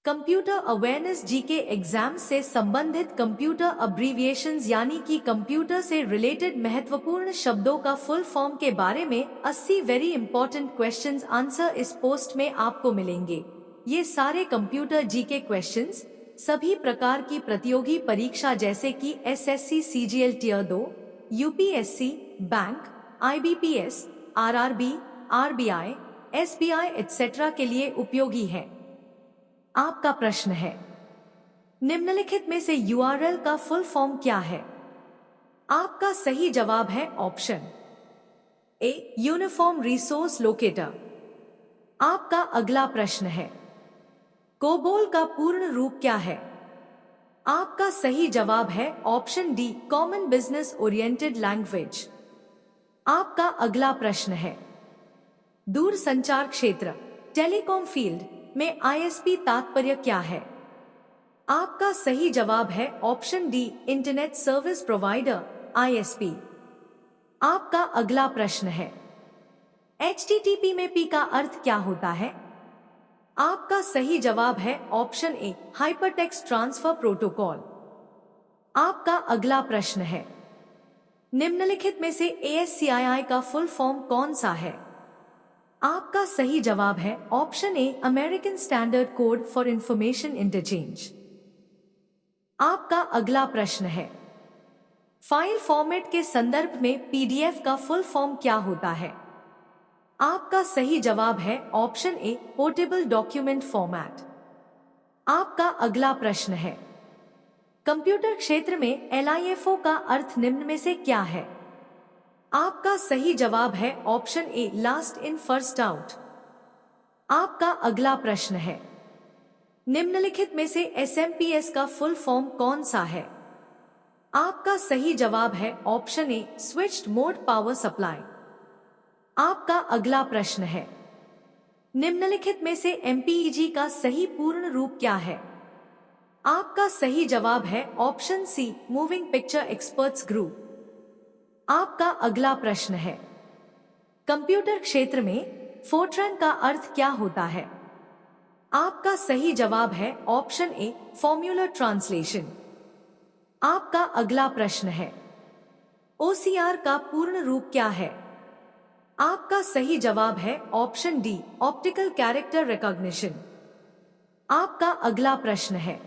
Computer awareness GK exam से संबंधित computer अब्रीविएशंस यानी कि कंप्यूटर से रिलेटेड महत्वपूर्ण शब्दों का फुल फॉर्म के बारे में 80 वेरी इंपॉर्टेंट क्वेश्चंस आंसर इस पोस्ट में आपको मिलेंगे। ये सारे कंप्यूटर जीके क्वेश्चंस सभी प्रकार की प्रतियोगी परीक्षा जैसे कि SSC CGL tier 2, UPSC, bank, IBPS, RRB, RBI, SBI et cetera के लिए उपयोगी है। आपका प्रश्न है, निम्नलिखित में से यूआरएल का फुल फॉर्म क्या है? आपका सही जवाब है ऑप्शन ए, यूनिफॉर्म रिसोर्स लोकेटर। आपका अगला प्रश्न है, कोबोल का पूर्ण रूप क्या है? आपका सही जवाब है option D, common business oriented language. आपका अगला प्रश्न है, दूरसंचार क्षेत्र टेलीकॉम फील्ड में आईएसपी तात्पर्य क्या है? आपका सही जवाब है option D, internet service provider ISP. आपका अगला प्रश्न है, एचटीटीपी में पी का अर्थ क्या होता है? आपका सही जवाब है ऑप्शन ए, हाइपरटेक्स्ट ट्रांसफर प्रोटोकॉल। आपका अगला प्रश्न है, निम्नलिखित में से एएससीआईआई का फुल फॉर्म कौन सा है? आपका सही जवाब है option A, American standard code for information interchange. आपका अगला प्रश्न है, फाइल फॉर्मेट के संदर्भ में पीडीएफ का फुल फॉर्म क्या होता है? आपका सही जवाब है ऑप्शन ए, पोर्टेबल डॉक्यूमेंट फॉर्मेट। आपका अगला प्रश्न है, कंप्यूटर क्षेत्र में एलआईएफओ का अर्थ निम्न में से क्या है? आपका सही जवाब है option A, last in first out. आपका अगला प्रश्न है, निम्नलिखित में से एसएमपीएस का फुल फॉर्म कौन सा है? आपका सही जवाब है ऑप्शन ए, स्विच्ड मोड पावर सप्लाई। आपका अगला प्रश्न है, निम्नलिखित में से एमपीईजी का सही पूर्ण रूप क्या है? आपका सही जवाब है option C, moving picture experts group. आपका अगला प्रश्न है, कंप्यूटर क्षेत्र में फोर्ट्रन का अर्थ क्या होता है? आपका सही जवाब है ऑप्शन ए, फॉर्म्यूलर ट्रांसलेशन। आपका अगला प्रश्न है, ओसीआर का पूर्ण रूप क्या है? आपका सही जवाब है option D, optical character recognition. आपका अगला प्रश्न है,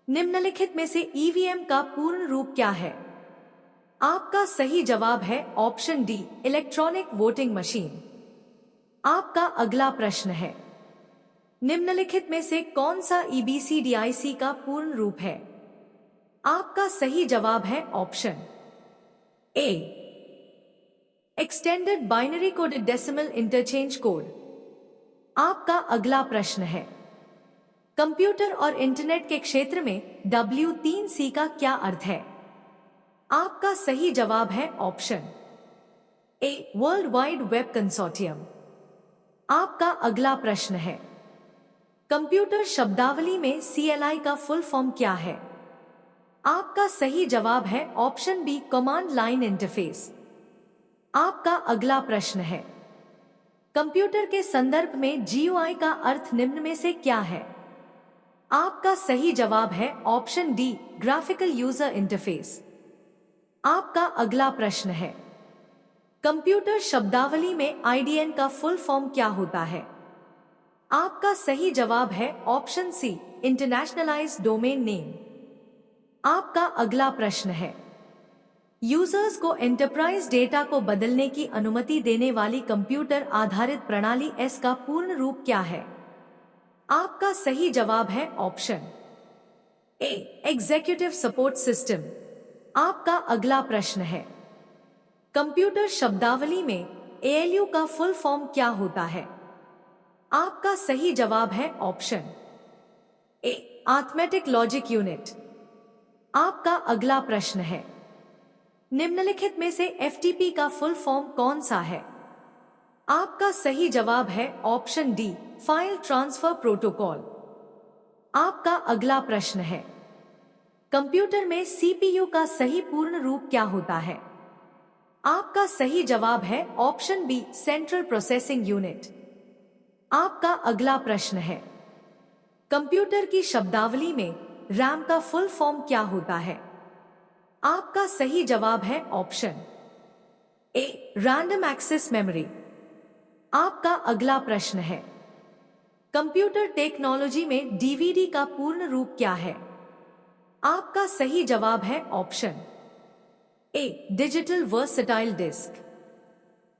निम्नलिखित में से ईवीएम का पूर्ण रूप क्या है? आपका सही जवाब है option D, electronic voting machine. आपका अगला प्रश्न है, निम्नलिखित में से कौन सा ईबीसीडीआईसी का पूर्ण रूप है? आपका सही जवाब है ऑप्शन ए, extended binary coded decimal interchange code. आपका अगला प्रश्न है, कंप्यूटर और इंटरनेट के क्षेत्र में W3C का क्या अर्थ है? आपका सही जवाब है ऑप्शन ए, वर्ल्ड वाइड वेब कंसोर्टियम। आपका अगला प्रश्न है, कंप्यूटर शब्दावली में CLI का फुल फॉर्म क्या है? आपका सही जवाब है option B, command line interface. आपका अगला प्रश्न है, कंप्यूटर के संदर्भ में GUI का अर्थ निम्न में से क्या है? आपका सही जवाब है option D, graphical user interface. आपका अगला प्रश्न है, कंप्यूटर शब्दावली में IDN का फुल फॉर्म क्या होता है? आपका सही जवाब है option C, internationalized domain name. आपका अगला प्रश्न है, यूजर्स को एंटरप्राइज डेटा को बदलने की अनुमति देने वाली कंप्यूटर आधारित प्रणाली S का पूर्ण रूप क्या है? आपका सही जवाब है ऑप्शन ए, एग्जीक्यूटिव सपोर्ट सिस्टम। आपका अगला प्रश्न है, कंप्यूटर शब्दावली में ALU का फुल फॉर्म क्या होता है? आपका सही जवाब है ऑप्शन ए, अरिथमेटिक लॉजिक यूनिट। आपका अगला प्रश्न है, निम्नलिखित में से FTP का फुल फॉर्म कौन सा है? आपका सही जवाब है option D, file transfer protocol. आपका अगला प्रश्न है, कंप्यूटर में CPU का सही पूर्ण रूप क्या होता है? आपका सही जवाब है option B, central processing unit. आपका अगला प्रश्न है, कंप्यूटर की शब्दावली में रैम का फुल फॉर्म क्या होता है? आपका सही जवाब है option A, random access memory. आपका अगला प्रश्न है, कंप्यूटर टेक्नोलॉजी में डीवीडी का पूर्ण रूप क्या है? आपका सही जवाब है option A, digital versatile disc.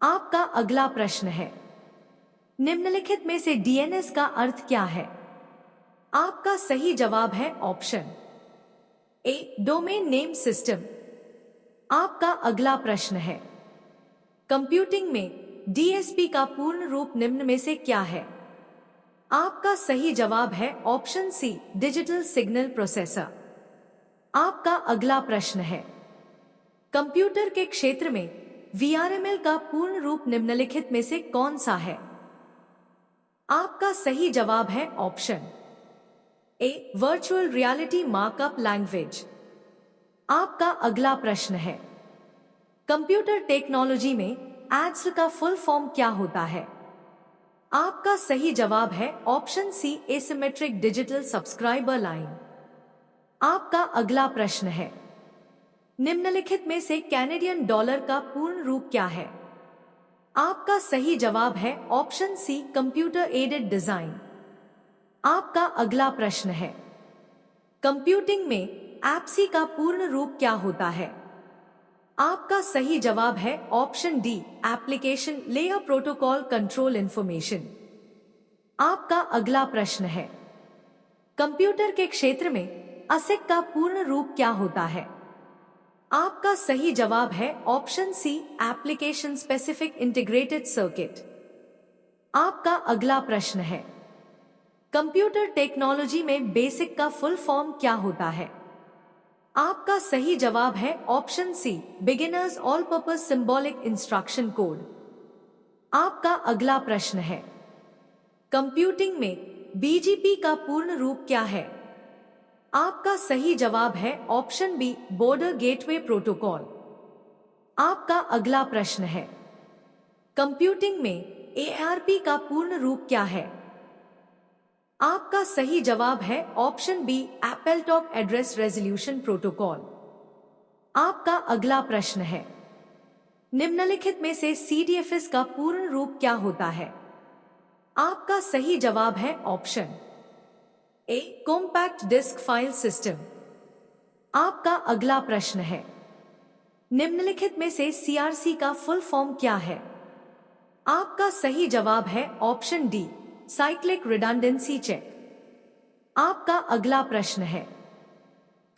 आपका अगला प्रश्न है, निम्नलिखित में से डीएनएस का अर्थ क्या है? आपका सही जवाब है ऑप्शन ए, डोमेन नेम सिस्टम। आपका अगला प्रश्न है, कंप्यूटिंग में डीएसपी का पूर्ण रूप निम्न में से क्या है? आपका सही जवाब है option C, digital signal processor. आपका अगला प्रश्न है, कंप्यूटर के क्षेत्र में वीआरएमएल का पूर्ण रूप निम्नलिखित में से कौन सा है? आपका सही जवाब है option A, virtual reality markup language. आपका अगला प्रश्न है, कंप्यूटर टेक्नोलॉजी में एड्स का फुल फॉर्म क्या होता है? आपका सही जवाब है option C, asymmetric digital subscriber line. आपका अगला प्रश्न है, निम्नलिखित में से कैनेडियन डॉलर का पूर्ण रूप क्या है? आपका सही जवाब है option C, computer aided design. आपका अगला प्रश्न है, कंप्यूटिंग में एप्सी का पूर्ण रूप क्या होता है? आपका सही जवाब है option D, application layer protocol control information. आपका अगला प्रश्न है, कंप्यूटर के क्षेत्र में असिक का पूर्ण रूप क्या होता है? आपका सही जवाब है option C, application specific integrated circuit. आपका अगला प्रश्न है, कंप्यूटर टेक्नोलॉजी में बेसिक का फुल फॉर्म क्या होता है? आपका सही जवाब है option C, beginners all purpose symbolic instruction code. आपका अगला प्रश्न है, कंप्यूटिंग में बीजीपी का पूर्ण रूप क्या है? आपका सही जवाब है option B, border gateway protocol. आपका अगला प्रश्न है, कंप्यूटिंग में एआरपी का पूर्ण रूप क्या है? आपका सही जवाब है option B, AppleTalk address resolution protocol. आपका अगला प्रश्न है, निम्नलिखित में से सीडीएफएस का पूर्ण रूप क्या होता है? आपका सही जवाब है ऑप्शन ए, कॉम्पैक्ट डिस्क फाइल सिस्टम। आपका अगला प्रश्न है, निम्नलिखित में से सीआरसी का फुल फॉर्म क्या है? आपका सही जवाब है option D, cyclic redundancy check. आपका अगला प्रश्न है,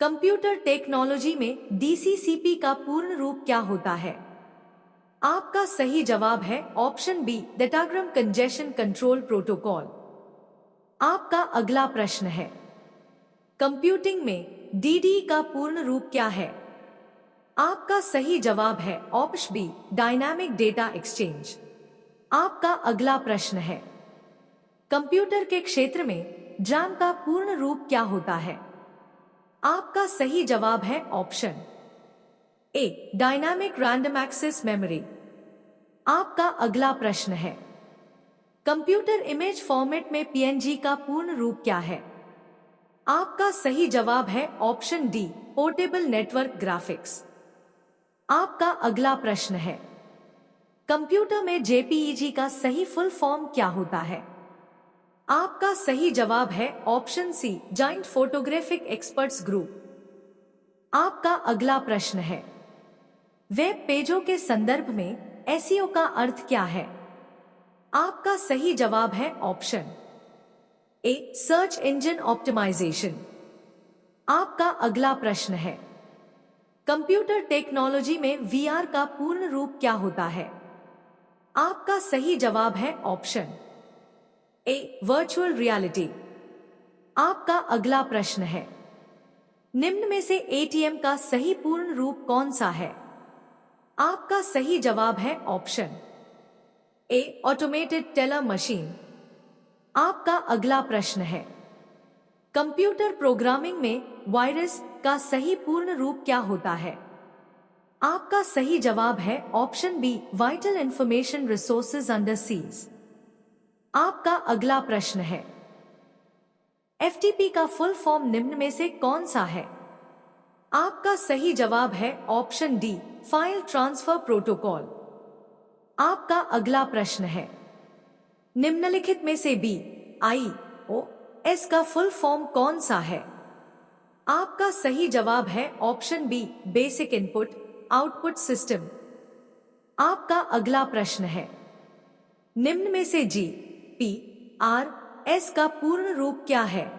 कंप्यूटर टेक्नोलॉजी में डीसीसीपी का पूर्ण रूप क्या होता है? आपका सही जवाब है option B, datagram congestion control protocol. आपका अगला प्रश्न है, कंप्यूटिंग में डीडी का पूर्ण रूप क्या है? आपका सही जवाब है option B, dynamic data exchange. आपका अगला प्रश्न है, कंप्यूटर के क्षेत्र में ड्राम का पूर्ण रूप क्या होता है? आपका सही जवाब है option A, dynamic random access memory. आपका अगला प्रश्न है, कंप्यूटर इमेज फॉर्मेट में पीएनजी का पूर्ण रूप क्या है? आपका सही जवाब है option D, portable network graphics. आपका अगला प्रश्न है, कंप्यूटर में जेपीईजी का सही फुल फॉर्म क्या होता है? आपका सही जवाब है option C, joint photographic experts group. आपका अगला प्रश्न है, वेब पेजों के संदर्भ में एसईओ का अर्थ क्या है? आपका सही जवाब है option A, search engine optimization. आपका अगला प्रश्न है, कंप्यूटर टेक्नोलॉजी में वीआर का पूर्ण रूप क्या होता है? आपका सही जवाब है ऑप्शन ए, वर्चुअल रियलिटी। आपका अगला प्रश्न है, निम्न में से एटीएम का सही पूर्ण रूप कौन सा है? आपका सही जवाब है ऑप्शन ए, ऑटोमेटेड टेलर मशीन। आपका अगला प्रश्न है, कंप्यूटर प्रोग्रामिंग में वायरस का सही पूर्ण रूप क्या होता है? आपका सही जवाब है option B, vital information resources under seize. आपका अगला प्रश्न है, FTP का फुल फॉर्म निम्न में से कौन सा है? आपका सही जवाब है option D, file transfer protocol. आपका अगला प्रश्न है, निम्नलिखित में से BIOS का फुल फॉर्म कौन सा है? आपका सही जवाब है option B, basic input output system. आपका अगला प्रश्न है, निम्न में से GPRS का पूर्ण रूप क्या है?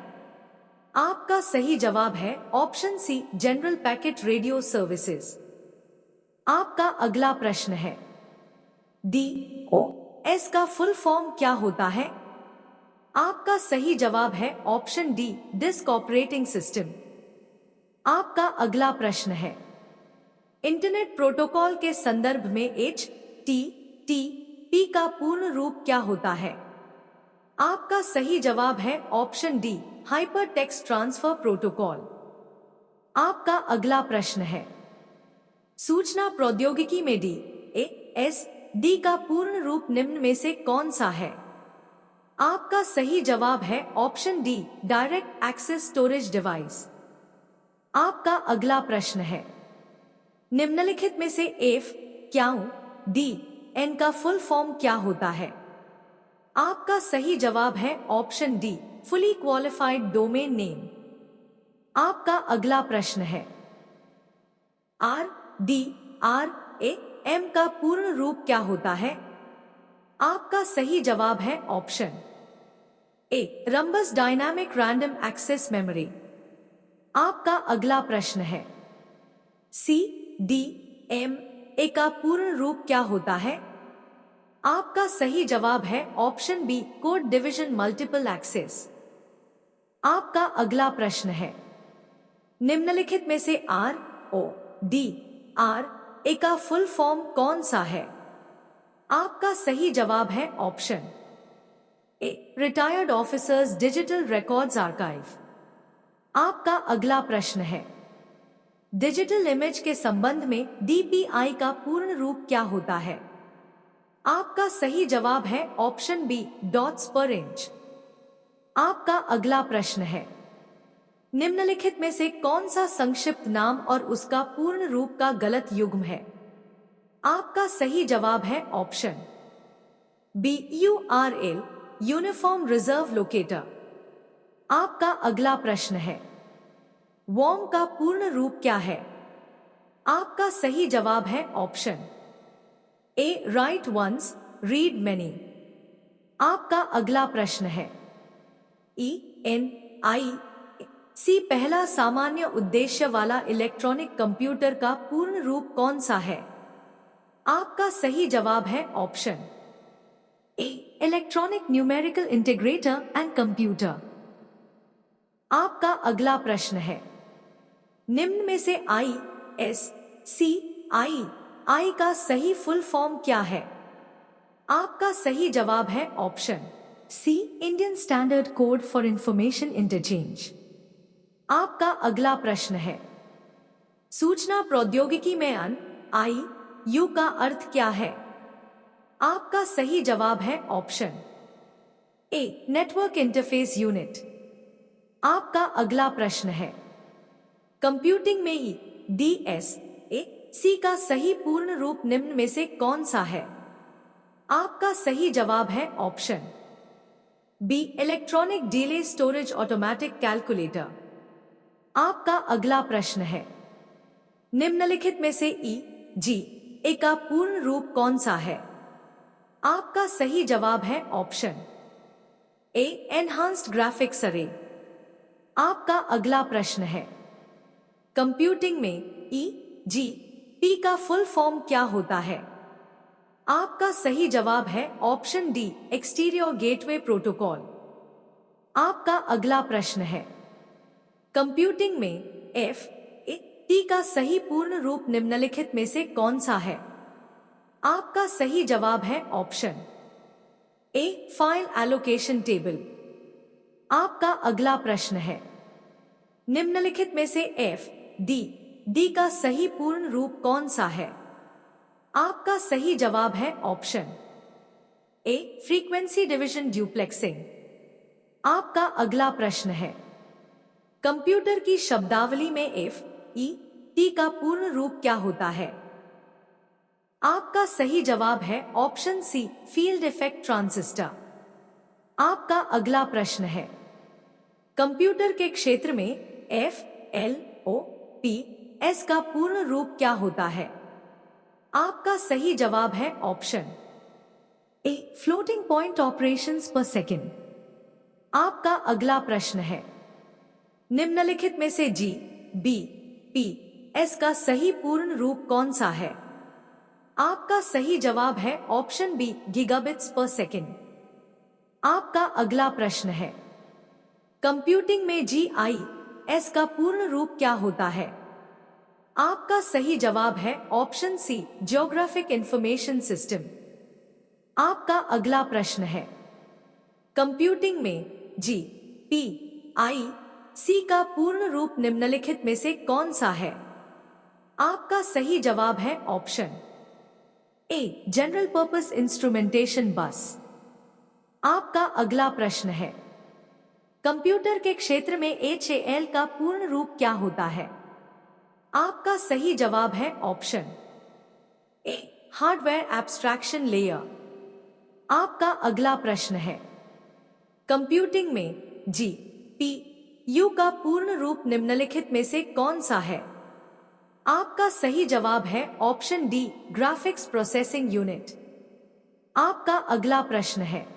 आपका सही जवाब है option C, general packet radio services. आपका अगला प्रश्न है, DOS का फुल फॉर्म क्या होता है? आपका सही जवाब है option D, disk operating system. आपका अगला प्रश्न है, इंटरनेट प्रोटोकॉल के संदर्भ में HTTP का पूर्ण रूप क्या होता है? आपका सही जवाब है option D, hyper text transfer protocol. आपका अगला प्रश्न है, सूचना प्रौद्योगिकी में DASD का पूर्ण रूप निम्न में से कौन सा है? आपका सही जवाब है option D, direct access storage device. आपका अगला प्रश्न है, निम्नलिखित में से FQDN का फुल फॉर्म क्या होता है? आपका सही जवाब है option D, fully qualified domain name. आपका अगला प्रश्न है, RDRAM का पूर्ण रूप क्या होता है? आपका सही जवाब है option A, Rambus dynamic random access memory. आपका अगला प्रश्न है, CDMA का पूर्ण रूप क्या होता है? आपका सही जवाब है option B, code division multiple access. आपका अगला प्रश्न है, निम्नलिखित में से RODRA का फुल फॉर्म कौन सा है? आपका सही जवाब है ऑप्शन ए, retired officers digital records archive. आपका अगला प्रश्न है, डिजिटल इमेज के संबंध में DPI का पूर्ण रूप क्या होता है? आपका सही जवाब है ऑप्शन बी, डॉट्स पर इंच। आपका अगला प्रश्न है, निम्नलिखित में से कौन सा संक्षिप्त नाम और उसका पूर्ण रूप का गलत युग्म है? आपका सही जवाब है option B, URL, uniform reserve locator. आपका अगला प्रश्न है, WORM का पूर्ण रूप क्या है? आपका सही जवाब है option A, write once read many. आपका अगला प्रश्न है, ENIC पहला सामान्य उद्देश्य वाला इलेक्ट्रॉनिक कंप्यूटर का पूर्ण रूप कौन सा है? आपका सही जवाब है option A, electronic numerical integrator and computer. आपका अगला प्रश्न है, निम्न में से ISCII का सही फुल फॉर्म क्या है? आपका सही जवाब है option C, Indian standard code for information interchange. आपका अगला प्रश्न है, सूचना प्रौद्योगिकी में IU का अर्थ क्या है? आपका सही जवाब है ऑप्शन ए, नेटवर्क इंटरफेस यूनिट। आपका अगला प्रश्न है, कंप्यूटिंग में DSAC का सही पूर्ण रूप निम्न में से कौन सा है? आपका सही जवाब है option B, electronic delay storage automatic calculator. आपका अगला प्रश्न है, निम्नलिखित में से EGA का पूर्ण रूप कौन सा है? आपका सही जवाब है ऑप्शन ए, एनहांस्ड ग्राफिक्स अरे। आपका अगला प्रश्न है, कंप्यूटिंग में EGP का फुल फॉर्म क्या होता है? आपका सही जवाब है option D, exterior gateway protocol. आपका अगला प्रश्न है, कंप्यूटिंग में FAT का सही पूर्ण रूप निम्नलिखित में से कौन सा है? आपका सही जवाब है ऑप्शन ए, फाइल एलोकेशन टेबल। आपका अगला प्रश्न है, निम्नलिखित में से FDD का सही पूर्ण रूप कौन सा है? आपका सही जवाब है ऑप्शन ए, फ्रीक्वेंसी डिवीजन ड्यूप्लेक्सिंग। आपका अगला प्रश्न है, कंप्यूटर की शब्दावली में एफ ई टी का पूर्ण रूप क्या होता है? आपका सही जवाब है option C, field effect transistor. आपका अगला प्रश्न है, कंप्यूटर के क्षेत्र में F L O P S का पूर्ण रूप क्या होता है? आपका सही जवाब है ऑप्शन ए, फ्लोटिंग पॉइंट ऑपरेशंस पर सेकेंड। आपका अगला प्रश्न है, निम्नलिखित में से जी बी पी एस का सही पूर्ण रूप कौन सा है? आपका सही जवाब है option B, gigabits per second. आपका अगला प्रश्न है, कंप्यूटिंग में जी आई एस का पूर्ण रूप क्या होता है? आपका सही जवाब है option C, geographic information system. आपका अगला प्रश्न है, कंप्यूटिंग में जी पी आई सी का पूर्ण रूप निम्नलिखित में से कौन सा है? आपका सही जवाब है ऑप्शन ए, जनरल पर्पस इंस्ट्रूमेंटेशन बस। आपका अगला प्रश्न है, कंप्यूटर के क्षेत्र में HAL का पूर्ण रूप क्या होता है? आपका सही जवाब है ऑप्शन ए, हार्डवेयर एब्स्ट्रैक्शन लेयर। आपका अगला प्रश्न है, कंप्यूटिंग में जी पी यू का पूर्ण रूप निम्नलिखित में से कौन सा है? आपका सही जवाब है option D, graphics processing unit. आपका अगला प्रश्न है,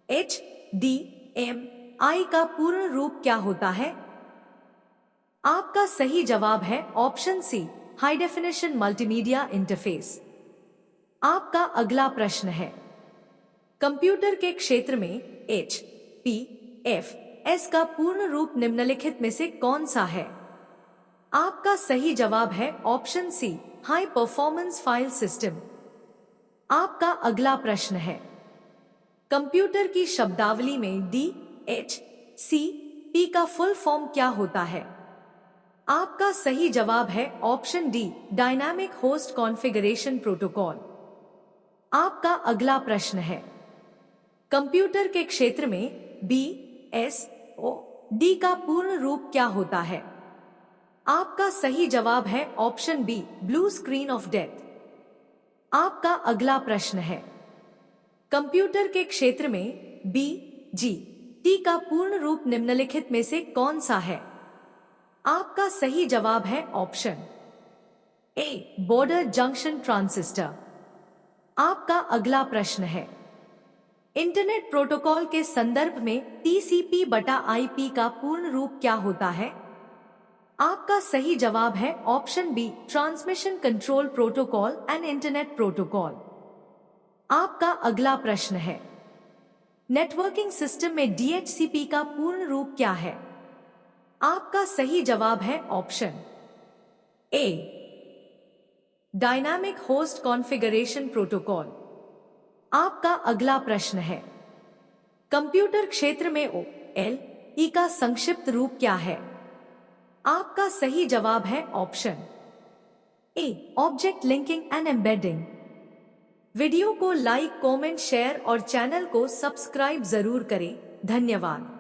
HDMI का पूर्ण रूप क्या होता है? आपका सही जवाब है option C, high definition multimedia interface. आपका अगला प्रश्न है, कंप्यूटर के क्षेत्र में HPFS का पूर्ण रूप निम्नलिखित में से कौन सा है? आपका सही जवाब है option C, high performance file system. आपका अगला प्रश्न है, कंप्यूटर की शब्दावली में DHCP का फुल फॉर्म क्या होता है? आपका सही जवाब है option D, dynamic host configuration protocol. आपका अगला प्रश्न है, कंप्यूटर के क्षेत्र में BSOD का पूर्ण रूप क्या होता है? आपका सही जवाब है option B, blue screen of death. आपका अगला प्रश्न है, कंप्यूटर के क्षेत्र में BGT का पूर्ण रूप निम्नलिखित में से कौन सा है? आपका सही जवाब है ऑप्शन ए, बॉर्डर जंक्शन ट्रांजिस्टर। आपका अगला प्रश्न है, इंटरनेट प्रोटोकॉल के संदर्भ में TCP/IP का पूर्ण रूप क्या होता है? आपका सही जवाब है option B, transmission control protocol and internet protocol. आपका अगला प्रश्न है, नेटवर्किंग सिस्टम में DHCP का पूर्ण रूप क्या है? आपका सही जवाब है option A, dynamic host configuration protocol. आपका अगला प्रश्न है, कंप्यूटर क्षेत्र में OLE का संक्षिप्त रूप क्या है? आपका सही जवाब है option A, object linking and embedding. Video को लाइक, कमेंट, शेयर और चैनल को सब्सक्राइब जरूर करें। धन्यवाद।